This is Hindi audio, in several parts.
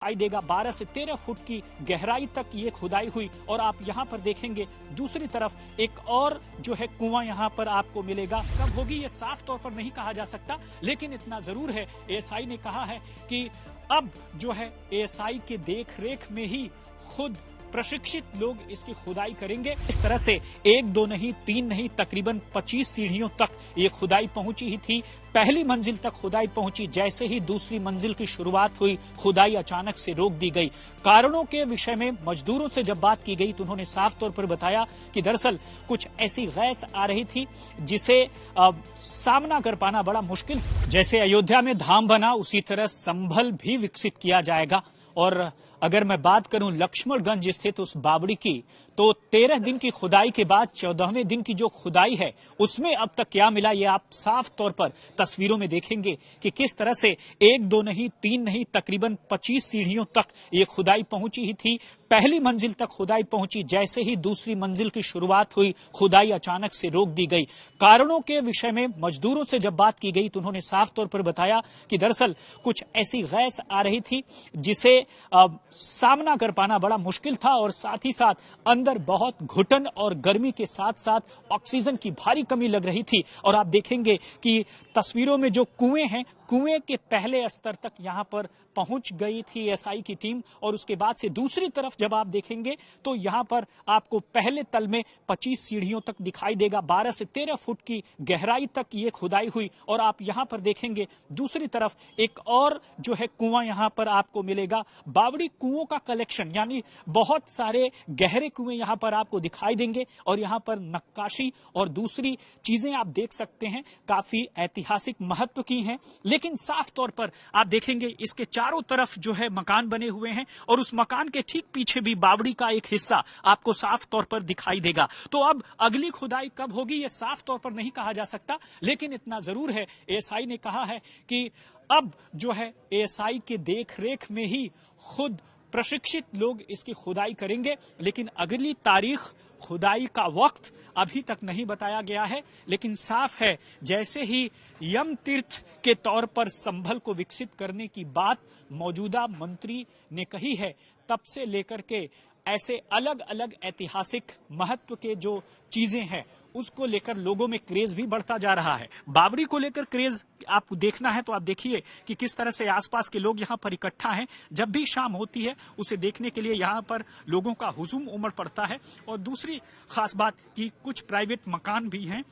दिखाई देगा 12 से 13 फुट की गहराई तक ये खुदाई हुई और आप यहाँ पर देखेंगे दूसरी तरफ एक और जो है कुआं यहाँ पर आपको मिलेगा। कब होगी ये साफ तौर पर नहीं कहा जा सकता, लेकिन इतना जरूर है एएसआई ने कहा है कि अब जो है एएसआई के देख-रेख में ही खुद प्रशिक्षित लोग इसकी खुदाई करेंगे। इस तरह से 1, 2 नहीं, 3 नहीं, तकरीबन 25 सीढ़ियों तक ये खुदाई पहुंची ही थी। पहली मंजिल तक खुदाई पहुंची, जैसे ही दूसरी मंजिल की शुरुआत हुई खुदाई अचानक से रोक दी गई। कारणों के विषय में मजदूरों से जब बात की गई तो उन्होंने साफ तौर पर बताया कि दरअसल कुछ ऐसी गैस आ रही थी जिसे सामना कर पाना बड़ा मुश्किल। जैसे अयोध्या में धाम बना उसी तरह संभल भी विकसित किया जाएगा। और अगर मैं बात करूं लक्ष्मणगंज स्थित उस बावड़ी की, तो 13 दिन की खुदाई के बाद 14वें दिन की जो खुदाई है उसमें अब तक क्या मिला ये आप साफ तौर पर तस्वीरों में देखेंगे कि किस तरह से 1, 2 नहीं, 3 नहीं, तकरीबन 25 सीढ़ियों तक ये खुदाई पहुंची ही थी। पहली मंजिल तक खुदाई पहुंची, जैसे ही दूसरी मंजिल की शुरुआत हुई खुदाई अचानक से रोक दी गई। कारणों के विषय में मजदूरों से जब बात की गई तो उन्होंने साफ तौर पर बताया कि दरअसल कुछ ऐसी गैस आ रही थी जिसे सामना कर पाना बड़ा मुश्किल था और साथ ही साथ अंदर बहुत घुटन और गर्मी के साथ साथ ऑक्सीजन की भारी कमी लग रही थी। और आप देखेंगे कि तस्वीरों में जो कुएं हैं, कुएं के पहले स्तर तक यहां पर पहुंच गई थी एएसआई की टीम। और उसके बाद से दूसरी तरफ जब आप देखेंगे तो यहां पर आपको पहले तल में 25 सीढ़ियों तक दिखाई देगा। 12 से 13 फुट की गहराई तक ये खुदाई हुई और आप यहां पर देखेंगे दूसरी तरफ एक और जो है कुआं यहां पर आपको मिलेगा। बावड़ी कुओं का कलेक्शन, यानी बहुत सारे गहरे कुएं यहां पर आपको दिखाई देंगे और यहां पर नक्काशी और दूसरी चीजें आप देख सकते हैं काफी ऐतिहासिक महत्व की हैं। लेकिन साफ तौर पर आप देखेंगे इसके चारों तरफ जो है मकान बने हुए हैं और उस मकान के ठीक पीछे भी बावड़ी का एक हिस्सा आपको साफ तौर पर दिखाई देगा। तो अब अगली खुदाई कब होगी ये साफ तौर पर नहीं कहा जा सकता, लेकिन इतना जरूर है एएसआई ने कहा है कि अब जो है एएसआई के देख-रेख में ही खुद प्रशिक्षित लोग इसकी खुदाई करेंगे। लेकिन अगली तारीख, खुदाई का वक्त अभी तक नहीं बताया गया है। लेकिन साफ है जैसे ही यम तीर्थ के तौर पर संभल को विकसित करने की बात मौजूदा मंत्री ने कही है, तब से लेकर के ऐसे अलग अलग ऐतिहासिक महत्व के जो चीजें हैं उसको लेकर लोगों में क्रेज भी बढ़ता जा रहा है। बावड़ी को लेकर क्रेज आपको देखना है तो आप देखिए कि किस तरह से आसपास के लोग यहाँ पर इकट्ठा हैं। जब भी शाम होती है उसे देखने के लिए यहाँ पर लोगों का हुजूम उमड़ पड़ता है। और दूसरी खास बात कि कुछ प्राइवेट मकान भी हैं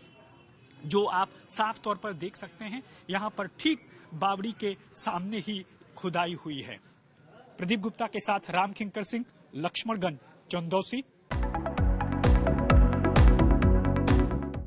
जो आप साफ तौर पर देख सकते हैं। यहाँ पर ठीक बावड़ी के सामने ही खुदाई हुई है। प्रदीप गुप्ता के साथ राम किंकर सिंह, लक्ष्मणगंज, चंदौसी।